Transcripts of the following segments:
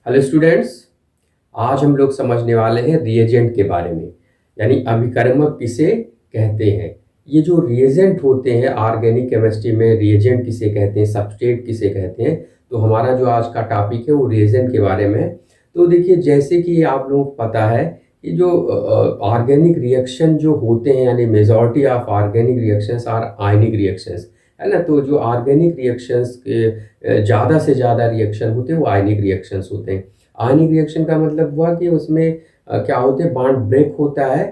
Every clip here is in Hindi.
Hello students. आज हम लोग समझने वाले हैं रिएजेंट के बारे में, यानी अभिकर्मक किसे कहते हैं। ये जो रिएजेंट होते हैं ऑर्गेनिक केमिस्ट्री में, रिएजेंट किसे कहते हैं, सबस्ट्रेट किसे कहते हैं। तो हमारा जो आज का टॉपिक है वो रिएजेंट के बारे में है। तो देखिए, जैसे कि आप लोगों को पता है कि जो ऑर्गेनिक रिएक्शन जो होते हैं, यानी majority of organic reactions are ionic reactions, है ना। तो जो ऑर्गेनिक रिएक्शंस के ज़्यादा से ज़्यादा रिएक्शन होते हैं वो आयनिक रिएक्शंस होते हैं। आयनिक रिएक्शन का मतलब हुआ कि उसमें क्या होते हैं, बॉन्ड ब्रेक होता है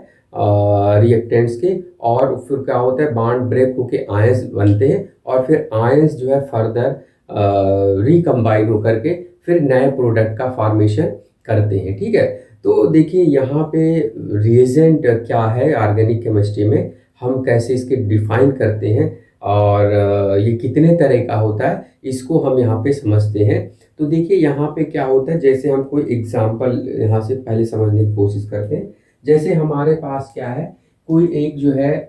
रिएक्टेंट्स के, और फिर क्या होता है, बॉन्ड ब्रेक होके आयंस बनते हैं, और फिर आयंस जो है फर्दर रिकम्बाइन होकर के फिर नए प्रोडक्ट का फॉर्मेशन करते हैं। ठीक है। तो देखिए यहाँ पे रिएजेंट क्या है ऑर्गेनिक केमिस्ट्री में, हम कैसे इसके डिफाइन करते हैं, और ये कितने तरह का होता है इसको हम यहाँ पे समझते हैं। तो देखिए यहाँ पे क्या होता है, जैसे हम कोई एग्जांपल यहाँ से पहले समझने की कोशिश करते हैं। जैसे हमारे पास क्या है, कोई एक जो है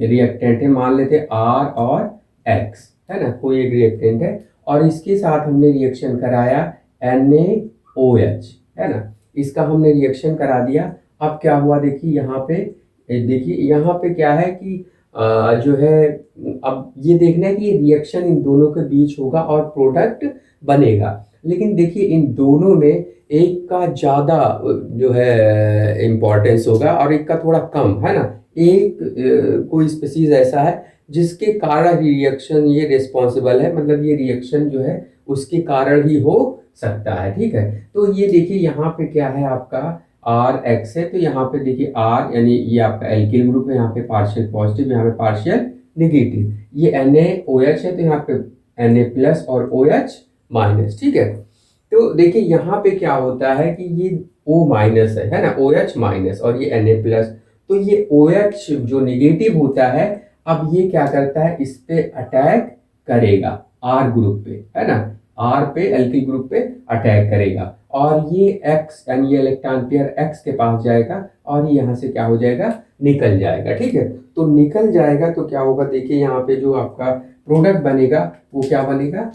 रिएक्टेंट है, मान लेते हैं आर और एक्स, है ना। कोई एक रिएक्टेंट है और इसके साथ हमने रिएक्शन कराया NaOH, है ना। इसका हमने रिएक्शन करा दिया। अब क्या हुआ, देखिए यहाँ पे, देखिए यहाँ पे क्या है कि जो है, अब ये देखना है कि ये रिएक्शन इन दोनों के बीच होगा और प्रोडक्ट बनेगा। लेकिन देखिए इन दोनों में एक का ज़्यादा जो है इम्पोर्टेंस होगा और एक का थोड़ा कम, है ना। एक कोई स्पीसीज ऐसा है जिसके कारण रिएक्शन ये रिस्पॉन्सिबल है, मतलब ये रिएक्शन जो है उसके कारण ही हो सकता है। ठीक है। तो ये देखिए यहाँ पे क्या है, आपका आर एक्स है। तो यहाँ पे देखिए आर यानी ये आपका एल्किल ग्रुप है, यहाँ पे पार्शियल पॉजिटिव, यहाँ पे पार्शियल नेगेटिव। ये NaOH है तो यहाँ पे Na प्लस और OH माइनस। ठीक है। तो देखिए यहाँ पे क्या होता है कि ये O माइनस है ना, OH माइनस, और ये Na प्लस। तो ये OH जो नेगेटिव होता है, अब ये क्या करता है, इस पे अटैक करेगा R ग्रुप पे, है ना। R पे, एल्किल ग्रुप पे अटैक करेगा, और ये X यानी ये इलेक्ट्रॉन पेयर X के पास जाएगा और ये यहाँ से क्या हो जाएगा, निकल जाएगा। ठीक है। तो निकल जाएगा तो क्या होगा, देखिए यहाँ पे जो आपका प्रोडक्ट बनेगा वो क्या बनेगा,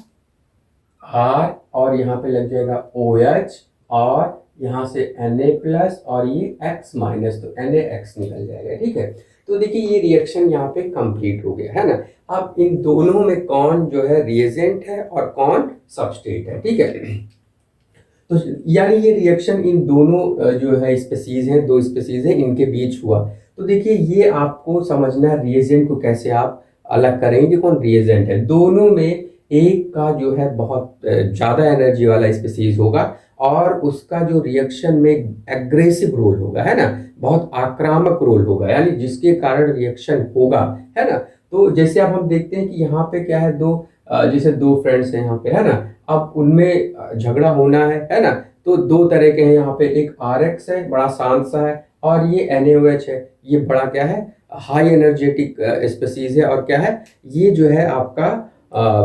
R, और यहाँ पे लग जाएगा OH, और यहाँ से Na प्लस और ये X माइनस, तो NaX निकल जाएगा। ठीक है। तो देखिए ये रिएक्शन यहाँ पे कंप्लीट हो गया, है ना। अब इन दोनों में कौन जो है रिएजेंट है और कौन सबस्ट्रेट है। ठीक है। तो यानी ये रिएक्शन इन दोनों जो है स्पीसीज हैं, दो स्पीसीज हैं, इनके बीच हुआ। तो देखिए ये आपको समझना है रिएजेंट को कैसे आप अलग करेंगे, कौन रिएजेंट है। दोनों में एक का जो है बहुत ज़्यादा एनर्जी वाला स्पीसीज होगा और उसका जो रिएक्शन में एग्रेसिव रोल होगा, है ना, बहुत आक्रामक रोल होगा, यानी जिसके कारण रिएक्शन होगा, है ना। तो जैसे अब हम देखते हैं कि यहाँ पे क्या है, दो जैसे दो फ्रेंड्स हैं यहाँ पे, है ना। अब उनमें झगड़ा होना है ना। तो दो तरह के हैं यहाँ पे, एक RX है, बड़ा शांत सा है, और ये NaOH है, ये बड़ा क्या है, हाई एनर्जेटिक स्पीसीज है, और क्या है, ये जो है आपका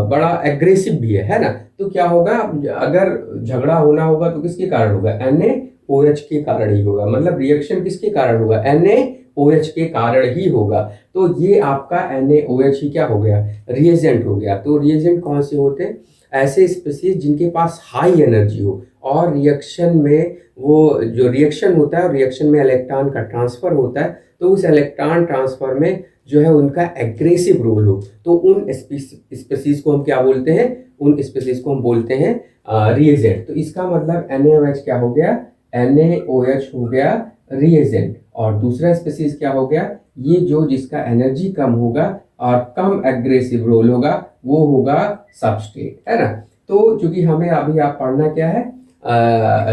बड़ा एग्रेसिव भी है ना। तो क्या होगा, अगर झगड़ा होना होगा तो किसके कारण होगा, NaOH के कारण ही होगा, मतलब रिएक्शन किसके कारण होगा, NaOH के कारण ही होगा। तो ये आपका NaOH ही क्या हो गया, रिएजेंट हो गया। तो रिएजेंट कौन से होते हैं, ऐसे स्पीसीज जिनके पास हाई एनर्जी हो और रिएक्शन में वो जो रिएक्शन होता है, रिएक्शन में इलेक्ट्रॉन का ट्रांसफर होता है, तो उस इलेक्ट्रॉन ट्रांसफर में जो है उनका एग्रेसिव रोल हो, तो उन स्पीसीज को हम क्या बोलते हैं, उन स्पीसीज को हम बोलते हैं रिएजेंट। तो इसका मतलब NaOH क्या हो गया, NaOH हो गया रिएजेंट। और दूसरा स्पीसीज क्या हो गया, ये जो जिसका एनर्जी कम होगा और कम एग्रेसिव रोल होगा, वो होगा सबस्ट्रेट, है ना। तो चूंकि हमें अभी आप पढ़ना क्या है,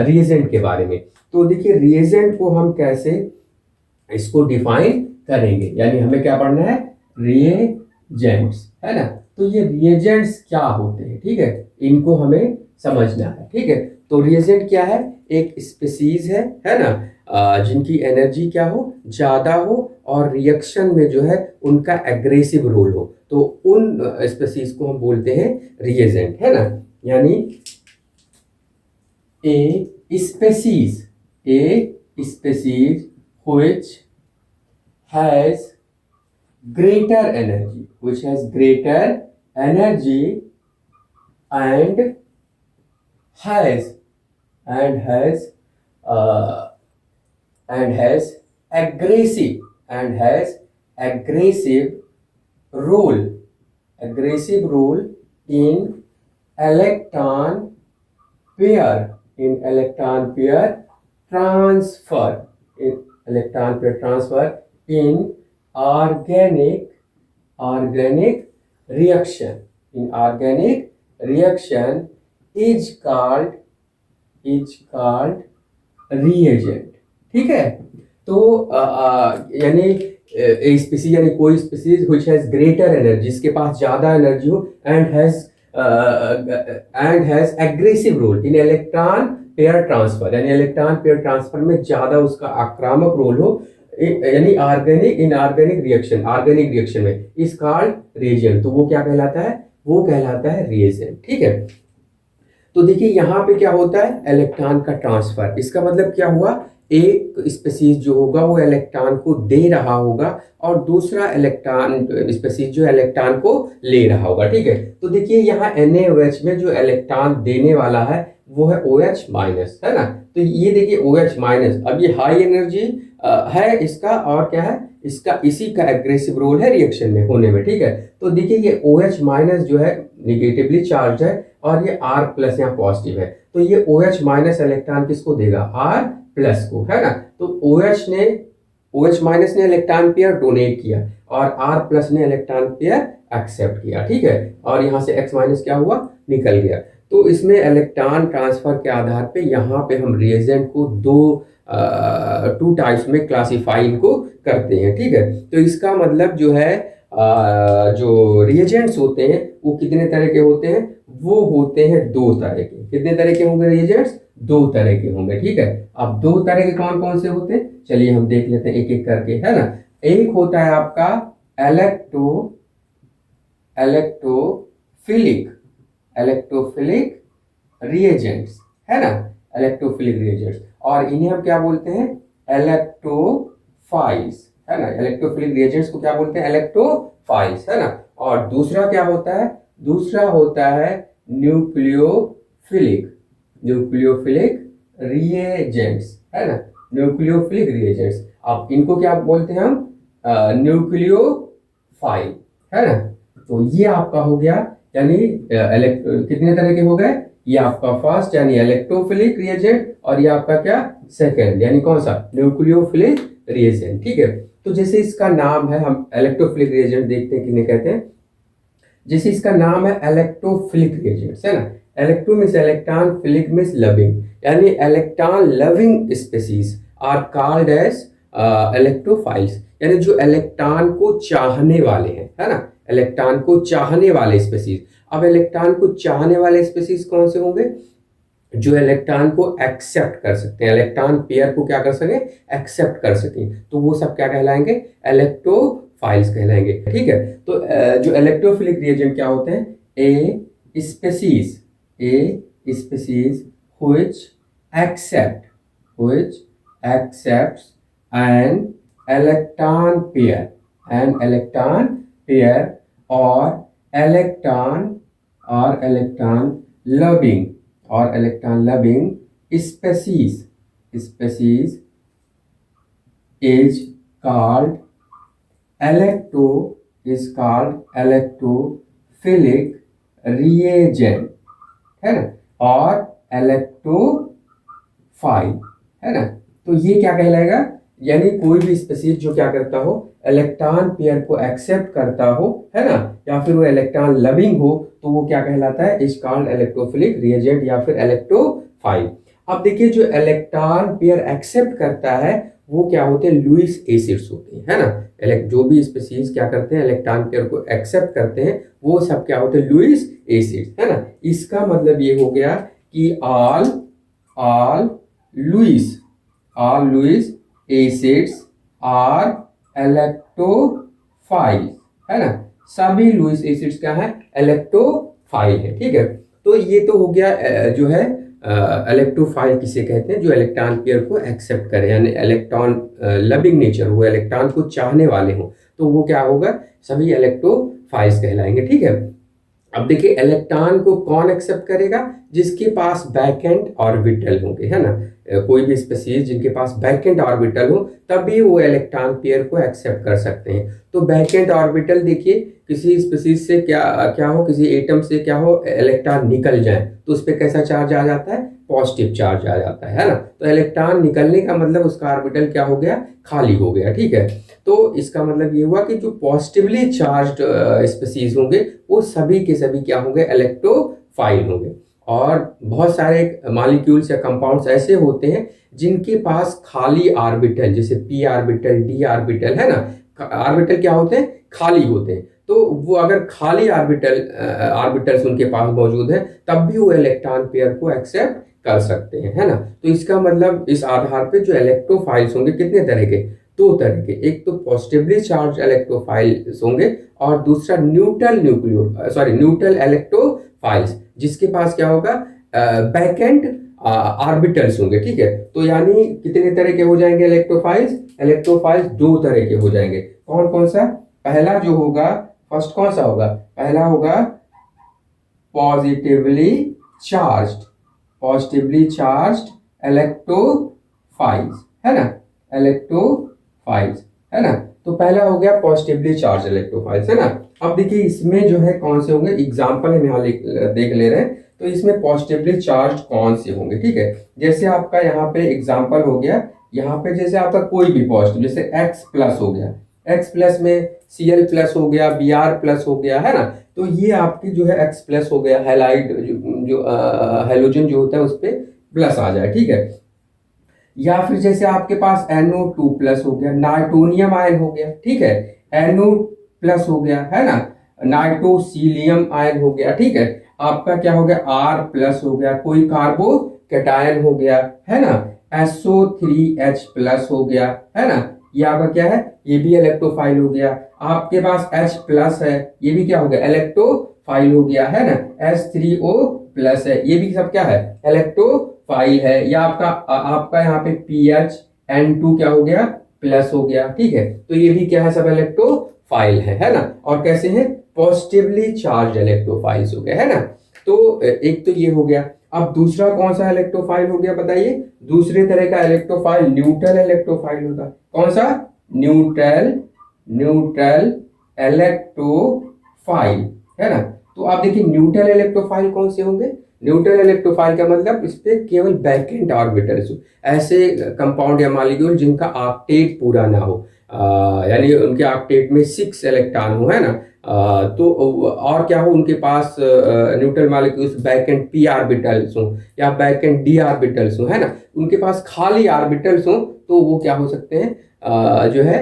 रिएजेंट के बारे में। तो देखिए रिएजेंट को हम कैसे इसको डिफाइन करेंगे, यानी हमें क्या पढ़ना है, रिएजेंट्स, है ना। तो ये रिएजेंट्स क्या होते हैं, ठीक है, इनको हमें समझना है। ठीक है। तो रिएजेंट क्या है, एक स्पीसीज है ना, जिनकी एनर्जी क्या हो, ज़्यादा हो, और रिएक्शन में जो है उनका एग्रेसिव रोल हो, तो उन स्पीसीज को हम बोलते हैं रिएजेंट, है ना। यानी a species which has greater energy and has and has uh, and has aggressive and has aggressive role aggressive role in electron pair transfer in electron pair transfer in organic organic reaction in organic reaction is called reagent। ठीक है। तो यानी स्पीसीज यानी कोई species which has greater energy, जिसके पास ज्यादा एनर्जी हो, and has aggressive role in electron pair transfer, यानी इलेक्ट्रॉन पेयर ट्रांसफर में ज्यादा उसका आक्रामक रोल हो, यानी ऑर्गेनिक रिएक्शन में इज कॉल्ड रिएजेंट। तो वो क्या कहलाता है? वो कहलाता है रिएजेंट। ठीक है। तो देखिए यहाँ पे क्या होता है, इलेक्ट्रॉन का ट्रांसफर। इसका मतलब क्या हुआ, एक स्पीसीज जो होगा वो इलेक्ट्रॉन को दे रहा होगा और दूसरा इलेक्ट्रॉन स्पीसीज जो इलेक्ट्रॉन को ले रहा होगा। ठीक है। तो देखिए यहाँ NaOH में जो इलेक्ट्रॉन देने वाला है वो है OH माइनस, है ना। तो ये देखिए OH माइनस, अब ये हाई एनर्जी है इसका, और क्या है इसका, इसी का एग्रेसिव रोल है रिएक्शन में होने में। ठीक है। तो देखिए ये OH माइनस जो है निगेटिवली चार्ज है और ये R प्लस यहाँ पॉजिटिव है। तो ये OH माइनस इलेक्ट्रॉन किसको देगा? R प्लस को, है ना। तो OH माइनस ने इलेक्ट्रॉन पेयर डोनेट किया और R प्लस ने इलेक्ट्रॉन पेयर एक्सेप्ट किया। ठीक है। और यहाँ से X माइनस क्या हुआ, निकल गया। तो इसमें इलेक्ट्रॉन ट्रांसफर के आधार पे यहाँ पे हम रिएजेंट को टू टाइप्स में क्लासीफाई इनको करते हैं। ठीक है। तो इसका मतलब जो है जो रिएजेंट्स होते हैं वो कितने तरह के होते हैं? वो होते हैं दो तरह के। कितने तरह के होंगे रिएजेंट्स? दो तरह के होंगे। ठीक है। अब दो तरह के कौन कौन से होते हैं, चलिए हम देख लेते हैं एक एक करके, है ना। एक होता है आपका इलेक्ट्रोफिलिक रिएजेंट्स, है ना, इलेक्ट्रोफिलिक रिएजेंट्स। और इन्हें हम क्या बोलते हैं? इलेक्ट्रोफाइल्स, है ना। इलेक्ट्रोफिलिक रिएजेंट्स को क्या बोलते हैं? इलेक्ट्रोफाइल्स, है ना। और दूसरा क्या होता है? दूसरा होता है न्यूक्लियोफिलिक रिएजेंट्स, है ना, न्यूक्लियोफिलिक रिएजेंट्स। अब इनको क्या बोलते हैं हम? न्यूक्लियोफाइल, है ना। तो ये आपका हो गया, यानी कितने तरह के हो गए? ये आपका फर्स्ट यानी इलेक्ट्रोफिलिक रिएजेंट, और ये आपका क्या? सेकंड, यानी कौन सा? Nucleophilic reagent. ठीक है। तो जैसे इसका नाम है, हम इलेक्ट्रोफिलिक रिएजेंट देखते हैं किन्हें कहते हैं। जैसे इसका नाम है इलेक्ट्रोफिलिक रिएजेंट्स, है ना। Electro means electron, philic means loving, यानी electron loving species are called as electrophiles, यानी जो इलेक्ट्रॉन को चाहने वाले हैं, है ना, इलेक्ट्रॉन को चाहने वाले स्पीसीज। अब इलेक्ट्रॉन को चाहने वाले स्पीसीज कौन से होंगे? जो इलेक्ट्रॉन को एक्सेप्ट कर सकते हैं, इलेक्ट्रॉन पेयर को क्या कर सके? एक्सेप्ट कर सकें। तो वो सब क्या कहलाएंगे? इलेक्ट्रोफाइल्स कहलाएंगे। ठीक है। तो जो इलेक्ट्रोफिलिक रिएजेंट क्या होते हैं? A species which accepts an electron pair or electron loving species is called electrophilic reagent, है ना, और इलेक्ट्रोफाइल, है ना। तो ये क्या कहलाएगा? यानी कोई भी स्पीसीज जो क्या करता हो, इलेक्ट्रॉन पेयर को एक्सेप्ट करता हो, है ना, या फिर वो इलेक्ट्रॉन लविंग हो, तो वो क्या कहलाता है? इज कॉल्ड इलेक्ट्रोफिलिक रिएजेंट या फिर इलेक्ट्रोफाइल। अब देखिए जो इलेक्ट्रॉन पेयर एक्सेप्ट करता है वो क्या होते हैं? लुईस एसिड्स होते हैं, है ना। जो भी स्पीसीज क्या करते हैं, इलेक्ट्रॉन पेयर को एक्सेप्ट करते हैं, वो सब क्या होते हैं? लुईस एसिड्स, है ना। इसका मतलब ये हो गया कि all Lewis acids are electrophile, है ना। सभी लुईस एसिड्स क्या है? इलेक्ट्रोफाइल है। ठीक है। तो ये तो हो गया जो है इलेक्ट्रोफाइल किसे कहते हैं? जो इलेक्ट्रॉन पेयर को एक्सेप्ट करे, यानी इलेक्ट्रॉन लविंग नेचर हो, इलेक्ट्रॉन को चाहने वाले हो, तो वो क्या होगा? सभी इलेक्ट्रोफाइल्स कहलाएंगे। ठीक है। अब देखिए इलेक्ट्रॉन को कौन एक्सेप्ट करेगा? जिसके पास बैकेंड ऑर्बिटल होंगे, है ना, कोई भी स्पीशीज जिनके पास बैकेंड ऑर्बिटल हो तभी वो इलेक्ट्रॉन पेयर को एक्सेप्ट कर सकते हैं। तो बैकेंड ऑर्बिटल देखिए, किसी स्पीशीज से क्या क्या हो, किसी एटम से क्या हो, इलेक्ट्रॉन निकल जाए तो उस पर कैसा चार्ज आ जाता है, पॉजिटिव चार्ज आ जाता है ना। तो इलेक्ट्रॉन निकलने का मतलब उसका ऑर्बिटल क्या हो गया, खाली हो गया, ठीक है। तो इसका मतलब ये हुआ कि जो पॉजिटिवली चार्ज्ड स्पीशीज होंगे वो सभी के सभी क्या होंगे, इलेक्ट्रोफाइल होंगे। और बहुत सारे मॉलिक्यूल्स या कंपाउंड्स ऐसे होते हैं जिनके पास खाली ऑर्बिटल, जैसे पी ऑर्बिटल, डी ऑर्बिटल, है ना, ऑर्बिटल क्या होते हैं, खाली होते हैं। तो वो अगर खाली ऑर्बिटल्स उनके पास मौजूद है तब भी वो इलेक्ट्रॉन पेयर को एक्सेप्ट कर सकते हैं, है ना। तो इसका मतलब इस आधार पे जो इलेक्ट्रोफाइल्स होंगे कितने तरह के, दो तरह के, एक तो पॉजिटिवली चार्ज इलेक्ट्रोफाइल्स होंगे और दूसरा न्यूट्रल इलेक्ट्रोफाइल्स, जिसके पास क्या होगा, बैकेंड ऑर्बिटल्स होंगे, ठीक है। तो यानी कितने तरह के हो जाएंगे इलेक्ट्रोफाइल्स दो तरह के हो जाएंगे। कौन कौन सा, पहला जो होगा, फर्स्ट कौन सा होगा, पहला होगा पॉजिटिवली चार्ज्ड इलेक्ट्रोफाइल्स, है ना, इलेक्ट्रोफाइल्स, है ना। तो पहला हो गया पॉजिटिवली चार्ज इलेक्ट्रोफाइल्स, है ना। अब देखिए इसमें जो है कौन से होंगे, एग्जांपल हम यहाँ देख ले रहे हैं। तो इसमें पॉजिटिवली चार्ज कौन से होंगे, ठीक है। जैसे आपका यहाँ पे एग्जांपल हो गया, यहाँ पे जैसे आपका कोई भी पॉजिटिव, जैसे X प्लस हो गया, X प्लस में Cl प्लस हो गया, Br प्लस हो गया, है ना। तो ये आपकी जो है X प्लस हो गया, हैलाइड जो हेलोजन जो होता है उस पर प्लस आ जाए, ठीक है। या फिर जैसे आपके पास NO2 प्लस हो गया, नाइट्रोनियम आयन हो गया, ठीक है, NO प्लस हो गया, है ना, नाइट्रोसीलियम आयन हो गया, ठीक है। आपका क्या हो गया, R प्लस हो गया, कोई कार्बो कैटायन हो गया, है ना, SO3H प्लस हो गया, है ना। ये आपका क्या है, ये भी इलेक्ट्रोफाइल हो गया। आपके पास H प्लस है, ये भी क्या हो गया, इलेक्ट्रोफाइल हो गया, है ना। H3O प्लस है, ये भी सब क्या है, इलेक्ट्रोफाइल है। या आपका यहाँ पे PHN2 क्या हो गया, प्लस हो गया, ठीक है। तो ये भी क्या है, सब इलेक्ट्रोफाइल है ना। और कैसे हैं, पॉजिटिवली चार्ज इलेक्ट्रोफाइल्स हो गए, है ना। तो एक तो ये हो गया। अब दूसरा कौन सा इलेक्ट्रोफाइल हो गया बताइए, दूसरे तरह का इलेक्ट्रोफाइल न्यूट्रल इलेक्ट्रोफाइल होता है। कौन सा, न्यूट्रल इलेक्ट्रोफाइल, है ना। तो आप देखिए न्यूट्रल इलेक्ट्रोफाइल कौन से होंगे, न्यूट्रल इलेक्ट्रोफाइल का मतलब इस पे केवल बैकेंड ऑर्बिटल्स हो, ऐसे कंपाउंड या मॉलिक्यूल जिनका ऑक्टेट पूरा ना हो, यानी उनके ऑक्टेट में 6 इलेक्ट्रॉन हो, है ना। तो और क्या हो, उनके पास neutral molecules vacant p orbitals हो या बैकेंड d ऑर्बिटल्स हो, है ना, उनके पास खाली ऑर्बिटल्स हो, तो वो क्या हो सकते हैं, जो है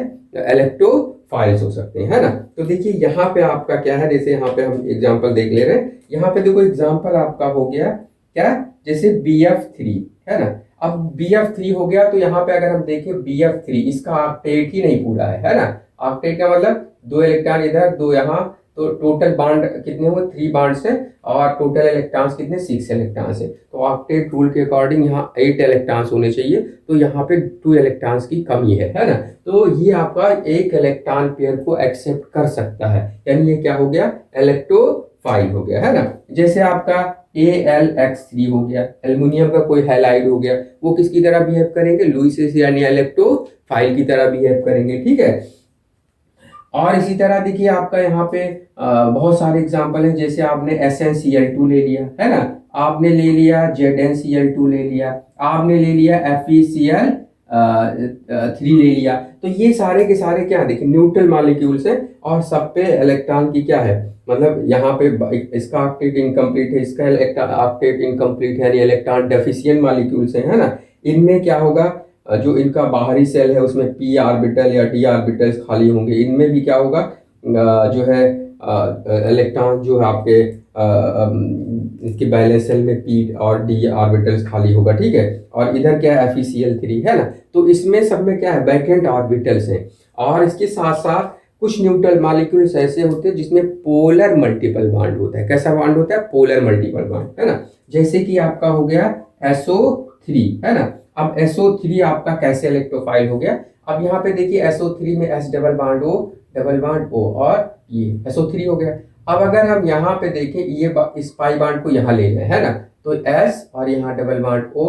इलेक्ट्रोफाइल्स हो सकते हैं, है ना। तो देखिए यहाँ पे आपका क्या है, जैसे यहाँ पे हम एग्जांपल देख ले रहे हैं। यहाँ पे देखो एग्जांपल आपका हो गया क्या, जैसे BF3, है ना। अब BF3 हो गया, तो यहाँ पे अगर हम देखें BF3, इसका ऑक्टेट ही नहीं पूरा है ना। ऑक्टेट का मतलब 2 इलेक्ट्रॉन इधर 2 यहाँ, तो टोटल बाड कितने हुए, 3 बाड्स हैं, और टोटल इलेक्ट्रॉन्स कितने, 6 इलेक्ट्रॉन्स हैं। तो ऑक्टेट रूल के अकॉर्डिंग यहाँ 8 इलेक्ट्रॉन्स होने चाहिए, तो यहाँ पे 2 इलेक्ट्रॉन्स की कमी है ना। तो ये आपका एक इलेक्ट्रॉन पेयर को एक्सेप्ट कर सकता है, यानी ये क्या हो गया, इलेक्ट्रोफाइल हो गया, है ना। जैसे आपका AlX3 हो गया, एल्युमिनियम का कोई हैलाइड हो गया, वो किसकी तरह बिहेव करेंगे, लुईस यानी इलेक्ट्रोफाइल की तरह बिहेव करेंगे, ठीक है। और इसी तरह देखिए आपका यहाँ पे बहुत सारे एग्जांपल हैं। जैसे आपने SnCl2 ले लिया, है ना, आपने ले लिया ZnCl2 ले लिया, आपने ले लिया FeCl3 ले लिया। तो ये सारे के सारे क्या देखिए न्यूट्रल मॉलिक्यूल्स हैं और सब पे इलेक्ट्रॉन की क्या है, मतलब यहाँ पे इसका ऑक्टेट इनकम्प्लीट है, इसका ऑक्टेट इनकम्प्लीट है, यानी इलेक्ट्रॉन डेफिशिएंट मॉलिक्यूल्स हैं, है ना। इनमें क्या होगा, जो इनका बाहरी सेल है उसमें p ऑर्बिटल या d ऑर्बिटल्स खाली होंगे। इनमें भी क्या होगा, जो है इलेक्ट्रॉन जो है आपके इसके बैलेंस सेल में p और d ऑर्बिटल्स खाली होगा, ठीक है। और इधर क्या है, FeCl3, है ना। तो इसमें सब में क्या है, बैकेंड ऑर्बिटल्स हैं। और इसके साथ साथ कुछ न्यूट्रल मॉलिक्यूल्स ऐसे होते हैं जिसमें पोलर मल्टीपल बॉन्ड होता है। कैसा बॉन्ड होता है, पोलर मल्टीपल बॉन्ड, है ना। जैसे कि आपका हो गया SO3, है ना। अब SO3 आपका कैसे इलेक्ट्रोफाइल हो गया, अब यहाँ पे देखिए SO3 में S डबल बॉन्ड O और ये SO3 हो गया। अब अगर हम यहाँ पे देखें इस पाई बांड को यहाँ ले जाए, है ना, तो S और यहाँ डबल बांड O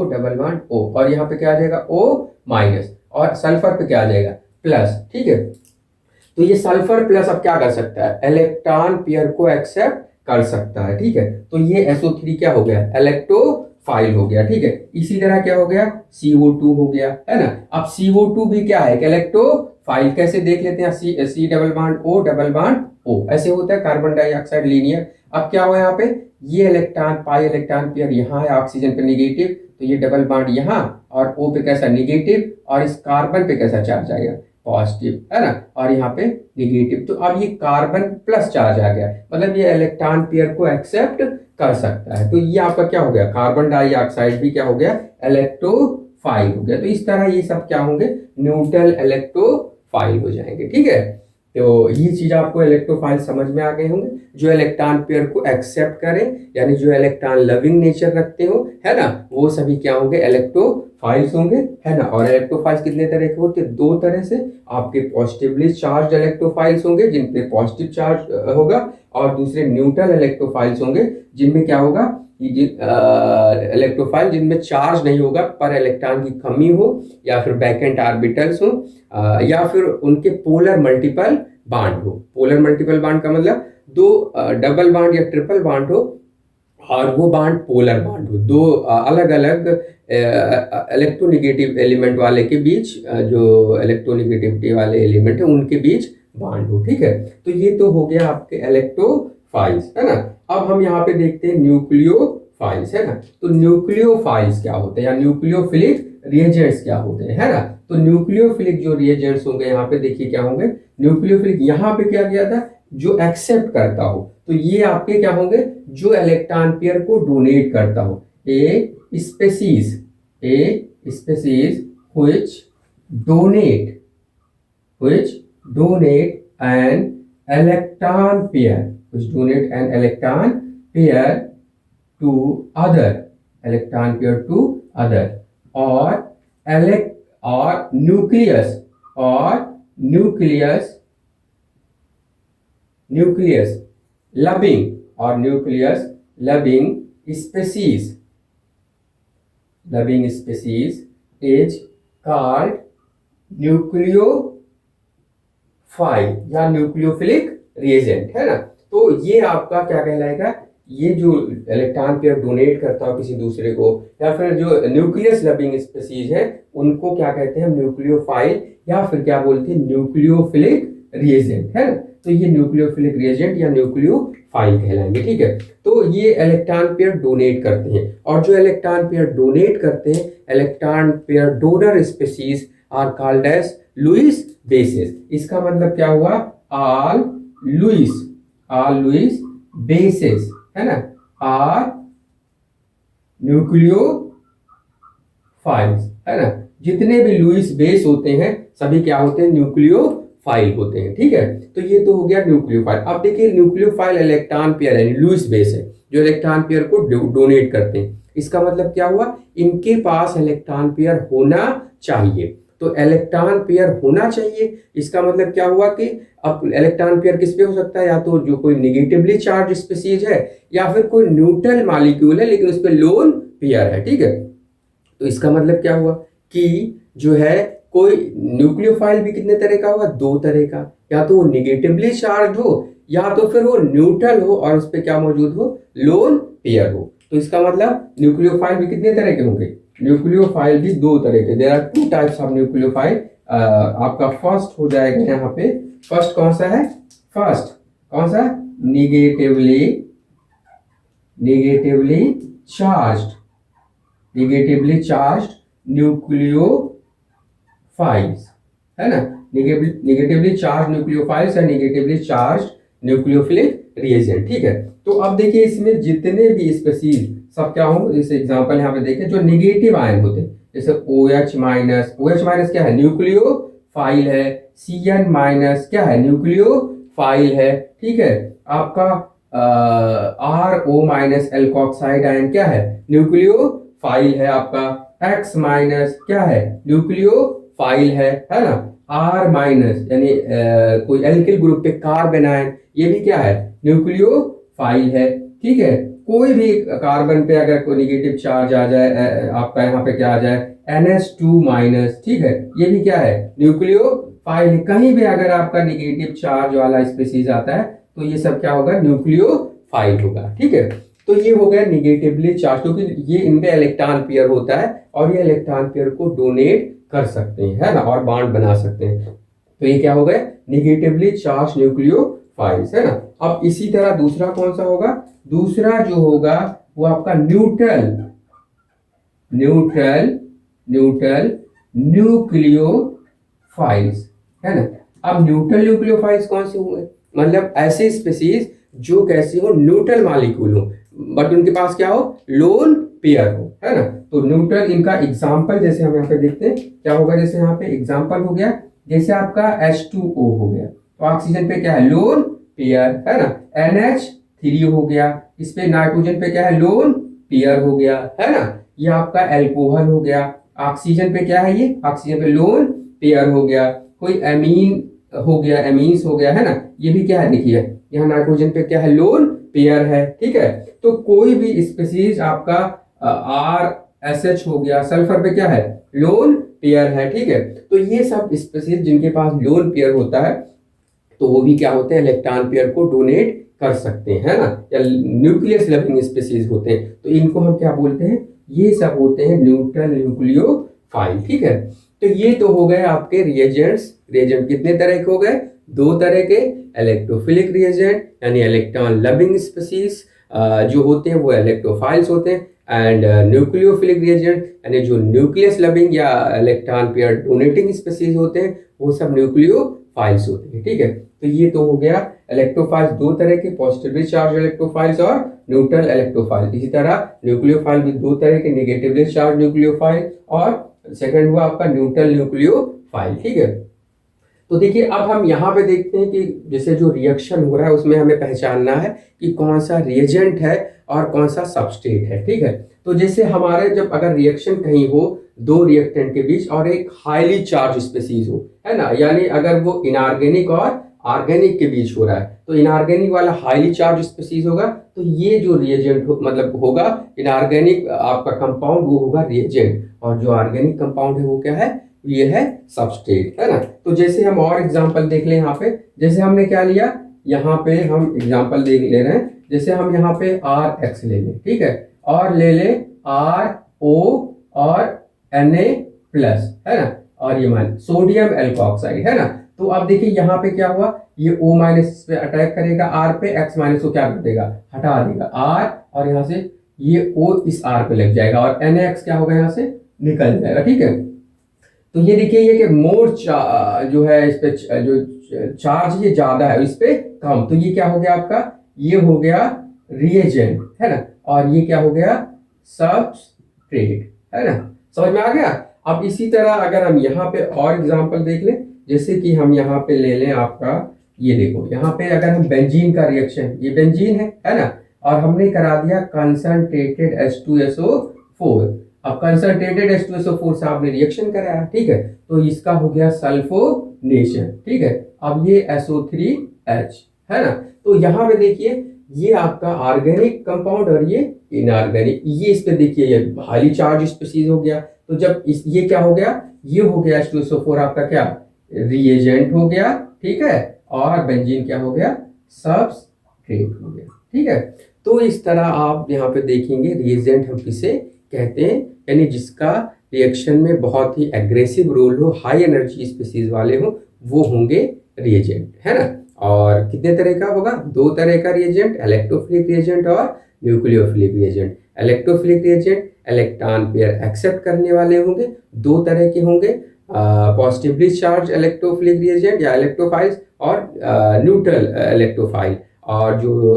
और यहाँ पे क्या आ जाएगा O माइनस, और सल्फर पे क्या आ जाएगा प्लस, ठीक है। तो ये सल्फर प्लस अब क्या कर सकता है, इलेक्ट्रॉन पेयर को एक्सेप्ट कर सकता है, ठीक है। तो ये SO3 क्या हो गया, इलेक्ट्रोफाइल हो गया, ठीक है। इसी तरह क्या हो गया, CO2 हो गया, है ना। अब CO2 भी क्या है, इलेक्ट्रोफाइल। कैसे देख लेते हैं, C डबल बांड O, ऐसे होता है कार्बन डाइऑक्साइड लीनियर। अब क्या हुआ यहाँ पे, ये इलेक्ट्रॉन पाई इलेक्ट्रॉन पेयर यहाँ है, ऑक्सीजन पे निगेटिव, तो ये डबल बांड यहाँ और O पे कैसा निगेटिव, और इस कार्बन पे कैसा चार्ज आएगा, पॉजिटिव, है ना, और यहाँ पे निगेटिव। तो अब ये कार्बन प्लस चार्ज आ गया, मतलब ये इलेक्ट्रॉन पेयर को एक्सेप्ट कर सकता है। तो ये आपका क्या हो गया, कार्बन डाइऑक्साइड भी क्या हो गया, इलेक्ट्रोफाइल हो गया। तो इस तरह ये सब क्या होंगे, न्यूट्रल इलेक्ट्रोफाइल हो जाएंगे, ठीक है। तो ये चीज आपको इलेक्ट्रोफाइल समझ में आ गए होंगे, जो इलेक्ट्रॉन पेयर को एक्सेप्ट करें, यानी जो इलेक्ट्रॉन लविंग नेचर रखते हो, है ना, वो सभी क्या होंगे, इलेक्ट्रोफाइल्स होंगे, है ना। और इलेक्ट्रोफाइल्स कितने तरह के होते हैं, दो तरह से। आपके पॉजिटिवली चार्ज इलेक्ट्रोफाइल्स होंगे जिनपे पॉजिटिव चार्ज होगा, और दूसरे न्यूट्रल इलेक्ट्रोफाइल्स होंगे जिनमें क्या होगा, इलेक्ट्रोफाइल जिनमें चार्ज नहीं होगा पर इलेक्ट्रॉन की कमी हो, या फिर वैकेंट ऑर्बिटल्स हो, या फिर उनके पोलर मल्टीपल बांड हो। पोलर मल्टीपल बांड का मतलब दो डबल बांड या ट्रिपल बांड हो, और वो बांड पोलर बांड हो, दो अलग अलग इलेक्ट्रोनेगेटिव एलिमेंट वाले के बीच, जो इलेक्ट्रोनेगेटिविटी वाले एलिमेंट है उनके बीच बांड हो, ठीक है। तो ये तो हो गया आपके इलेक्ट्रोफाइल्स, है ना। अब हम यहाँ पे देखते हैं न्यूक्लियोफाइल्स, है ना। तो न्यूक्लियोफाइल्स क्या होते हैं, या न्यूक्लियोफिलिक रिएजेंट्स क्या होते हैं, है ना। तो न्यूक्लियोफिलिक जो रिएजेंट्स होंगे यहाँ पे देखिए क्या होंगे, न्यूक्लियोफिलिक यहाँ पे क्या किया था, जो एक्सेप्ट करता हो, तो ये आपके क्या होंगे, जो इलेक्ट्रॉन पेयर को डोनेट करता हो। A species which donate an electron pair to other or nucleus loving species is called nucleophile या न्यूक्लियोफिलिक रिएजेंट, है ना। तो ये आपका क्या कहलाएगा, ये जो इलेक्ट्रॉन पेयर डोनेट करता हो किसी दूसरे को, या फिर जो न्यूक्लियस लविंग स्पीसीज है, उनको क्या कहते हैं, न्यूक्लियोफाइल, या फिर क्या बोलते हैं, न्यूक्लियोफिलिक रिएजेंट, है ना। तो ये न्यूक्लियोफिलिक रिएजेंट या न्यूक्लियोफाइल कहलाएंगे, ठीक है। तो ये इलेक्ट्रॉन पेयर डोनेट करते हैं, और जो इलेक्ट्रॉन पेयर डोनेट करते हैं, electron pair donor species are called as Lewis bases. इसका मतलब क्या हुआ, ऑल लुईस बेसेस, है ना, आर न्यूक्लियोफाइल्स, है ना। जितने भी लुईस बेस होते हैं सभी क्या होते हैं, न्यूक्लियोफाइल होते हैं, ठीक है। तो ये तो हो गया न्यूक्लियोफाइल। अब देखिए न्यूक्लियोफाइल इलेक्ट्रॉन पेयर है, लुईस बेस है, जो इलेक्ट्रॉन पेयर को डोनेट करते हैं। इसका मतलब क्या हुआ, इनके पास इलेक्ट्रॉन पेयर होना चाहिए। तो इलेक्ट्रॉन पेयर होना चाहिए, इसका मतलब क्या हुआ कि अब इलेक्ट्रॉन पेयर किस पे हो सकता है, या तो जो कोई निगेटिवली चार्ज स्पीसीज है, या फिर कोई न्यूट्रल मॉलिक्यूल है लेकिन उस पे लोन पेयर है, ठीक है। तो इसका मतलब क्या हुआ कि जो है कोई न्यूक्लियोफाइल भी कितने तरह का होगा, दो तरह का, या तो वो निगेटिवली चार्ज हो, या तो फिर वो न्यूट्रल हो और उस पर क्या मौजूद हो, लोन पेयर हो। तो इसका मतलब न्यूक्लियोफाइल भी कितने तरह के होंगे, न्यूक्लियोफाइल भी दो तरह के, there are two types of nucleophile. आपका फर्स्ट हो जाएगा यहाँ पे, फर्स्ट कौन सा है, कौन सा, निगेटिवली चार्ज्ड न्यूक्लियोफाइल्स, है ना। निगेटिवली चार्ज न्यूक्लियोफाइल्स है, निगेटिवली चार्ज न्यूक्लियोफिलिक रिएजेंट, ठीक है। तो अब देखिए इसमें जितने भी स्पीसीज सब क्या होंगे, जैसे एग्जांपल यहाँ पे देखें, जो नेगेटिव आयन होते हैं, जैसे OH माइनस क्या है, न्यूक्लियोफाइल है, CN माइनस क्या है, न्यूक्लियोफाइल है, ठीक है। आपका RO माइनस एल्कोक्साइड आयन क्या है, न्यूक्लियोफाइल है। आपका X माइनस क्या है, न्यूक्लियोफाइल है ना। R माइनस यानी कोई एल्किल ग्रुप पे कार्बन आयन, ये भी क्या है, न्यूक्लियोफाइल है। ठीक है, कोई भी कार्बन पे अगर कोई निगेटिव चार्ज आ जाए, आपका यहाँ पे क्या आ जाए, NH2 माइनस, ठीक है, ये भी क्या है, न्यूक्लियोफाइल है। कहीं भी अगर आपका निगेटिव चार्ज वाला स्पीसीज आता है तो ये सब क्या होगा, न्यूक्लियोफाइल होगा। ठीक है, तो ये हो गया निगेटिवली चार्ज, क्योंकि ये इनमें इलेक्ट्रॉन पेयर होता है और ये इलेक्ट्रॉन पेयर को डोनेट कर सकते हैं, है ना, और बॉन्ड बना सकते हैं। तो ये क्या हो गए, निगेटिवली चार्ज न्यूक्लियोफाइल्स, है ना। अब इसी तरह दूसरा कौन सा होगा, दूसरा जो होगा वो आपका न्यूट्रल न्यूट्रल न्यूट्रल न्यूक्लियोफाइल्स, है ना। अब न्यूट्रल न्यूक्लियोफाइल्स कौन से होंगे, मतलब ऐसे स्पीसीज जो कैसे हो, न्यूट्रल मॉलिक्यूल हो बट उनके पास क्या हो, लोन पेयर हो, है ना। तो न्यूट्रल, इनका एग्जांपल जैसे हम यहाँ पे देखते हैं क्या होगा, जैसे यहाँ पे एग्जांपल हो गया, जैसे आपका H2O हो गया, तो ऑक्सीजन पे क्या है, लोन पेयर, है ना। NH3 हो गया, इस पे नाइट्रोजन पे क्या है, लोन पेयर हो गया, है ना। ये आपका एल्कोहल हो गया, ऑक्सीजन पे क्या है, ये ऑक्सीजन पे लोन पेयर हो गया। कोई एमीन हो गया, एमीन्स हो गया, है ना, ये भी क्या है, देखिए यहाँ नाइट्रोजन पे क्या है, लोन पेयर है। ठीक है, तो कोई भी स्पीसीज आपका RSH हो गया, सल्फर पे क्या है, लोन पेयर है। ठीक है, तो ये सब स्पीसीज जिनके पास लोन पेयर होता है तो वो भी क्या होते हैं, इलेक्ट्रॉन पेयर को डोनेट कर सकते हैं, है ना, या न्यूक्लियस लविंग स्पीसीज होते हैं, तो इनको हम क्या बोलते हैं, ये सब होते हैं न्यूट्रल न्यूक्लियोफाइल। ठीक है, तो ये तो हो गए आपके रिएजेंट्स। रिएजेंट कितने तरह के हो गए, दो तरह के, इलेक्ट्रोफिलिक रिएजेंट यानी इलेक्ट्रॉन लविंग स्पीसीज जो होते हैं वो इलेक्ट्रोफाइल्स होते हैं, एंड न्यूक्लियोफिलिक रिएजेंट यानी जो न्यूक्लियस लविंग या इलेक्ट्रॉन पेयर डोनेटिंग स्पीसीज होते हैं वो सब न्यूक्लियोफाइल्स होते हैं। ठीक है, तो ये तो हो गया इलेक्ट्रोफाइल्स दो तरह के, पॉजिटिवली चार्ज इलेक्ट्रोफाइल्स और न्यूट्रल इलेक्ट्रोफाइल। इसी तरह न्यूक्लियोफाइल भी दो तरह के, नेगेटिवली चार्ज न्यूक्लियोफाइल और सेकंड हुआ आपका न्यूट्रल न्यूक्लियोफाइल। ठीक है, तो देखिए अब हम यहाँ पे देखते हैं कि जैसे जो रिएक्शन हो रहा है उसमें हमें पहचानना है कि कौन सा रिएजेंट है और कौन सा सबस्ट्रेट है। ठीक है, तो जैसे हमारे जब अगर रिएक्शन कहीं हो दो रिएक्टेंट के बीच और एक हाईली चार्ज स्पीसीज हो, है ना, यानी अगर वो इनऑर्गेनिक और ऑर्गेनिक के बीच हो रहा है तो इनऑर्गेनिक वाला हाईली चार्ज स्पीसीज होगा, तो ये जो रिएजेंट मतलब होगा इनऑर्गेनिक आपका कंपाउंड वो होगा रिएजेंट, और जो ऑर्गेनिक कंपाउंड है वो क्या है, ये है सबस्ट्रेट, है ना। तो जैसे हम और एग्जांपल देख लें यहाँ पे, जैसे हमने क्या लिया, यहाँ पे हम एग्जांपल देख ले रहे हैं, जैसे हम यहाँ पे RX ले लें, ठीक है, और ले लें RO और Na प्लस, है ना, और ये मान सोडियम एल्कोक्साइड, है ना। तो अब देखिए यहाँ पे क्या हुआ, ये O माइनस पे अटैक करेगा R पे, X माइनस को क्या कर देगा, हटा देगा R, और यहाँ से ये O इस R पे लग जाएगा और NaX क्या होगा, यहाँ से निकल जाएगा। ठीक है, तो ये देखिए ये कि मोर जो है इस पे जो चार्ज ये ज्यादा है इस पे कम, तो ये क्या हो गया आपका, ये हो गया रिएजेंट, है ना, और ये क्या हो गया, सबस्ट्रेट, है ना, समझ में आ गया। अब इसी तरह अगर हम यहाँ पे और एग्जांपल देख लें, जैसे कि हम यहाँ पे ले लें आपका, ये देखो यहाँ पे अगर हम बेंजीन का रिएक्शन, ये बेंजीन है ना, और हमने करा दिया कंसंट्रेटेड H2SO4, अब कंसंट्रेटेड H2SO4 से आपने रिएक्शन कराया, ठीक है, तो इसका हो गया सल्फोनेशन। ठीक है, अब ये SO3H, है ना, तो यहाँ पे देखिए ये आपका ऑर्गेनिक कंपाउंड और ये इनऑर्गेनिक, ये इस पे देखिए ये हाईली चार्ज स्पीसीज हो गया, तो जब इस ये क्या हो गया, ये हो गया H2SO4 आपका क्या रिएजेंट हो गया, ठीक है, और बेंजीन क्या हो गया, सबस्ट्रेट हो गया। ठीक है, तो इस तरह आप यहाँ पे देखेंगे रिएजेंट हम किसे कहते हैं, यानी जिसका रिएक्शन में बहुत ही एग्रेसिव रोल हो, हाई एनर्जी स्पीसीज वाले हो, वो होंगे रिएजेंट, है ना। और कितने तरह का होगा, दो तरह का रिएजेंट, इलेक्ट्रोफिलिक रिएजेंट और nucleophilic reagent. Electrophilic reagent electron pair accept करने वाले होंगे, दो तरह के होंगे, पॉजिटिवली चार्ज इलेक्ट्रोफिलिक रिएजेंट या इलेक्ट्रोफाइल्स और न्यूट्रल इलेक्ट्रोफाइल, और जो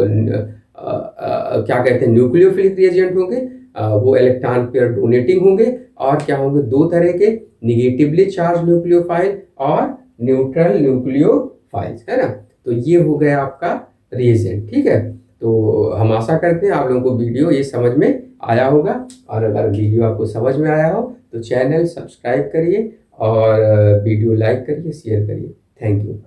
क्या कहते हैं न्यूक्लियोफिलिक रिएजेंट होंगे वो इलेक्ट्रॉन पेयर डोनेटिंग होंगे, और क्या होंगे, दो तरह के, निगेटिवली चार्ज न्यूक्लियोफाइल और न्यूट्रल न्यूक्लियोफाइल्स, है ना। तो ये हो गया आपका रिएजेंट। ठीक है, तो हम आशा करते हैं आप लोगों को वीडियो ये समझ में आया होगा, और अगर वीडियो आपको समझ में आया हो तो चैनल सब्सक्राइब करिए और वीडियो लाइक करिए, शेयर करिए। Thank you.